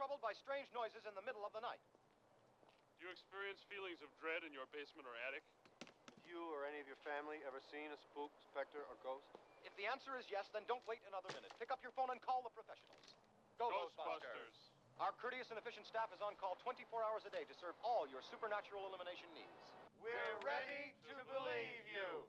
troubled by strange noises in the middle of the night. Do you experience feelings of dread in your basement or attic? Have you or any of your family ever seen a spook, specter, or ghost? If the answer is yes, then don't wait another minute. Pick up your phone and call the professionals. Go, Ghostbusters! Our courteous and efficient staff is on call 24 hours a day to serve all your supernatural elimination needs. We're ready to believe you.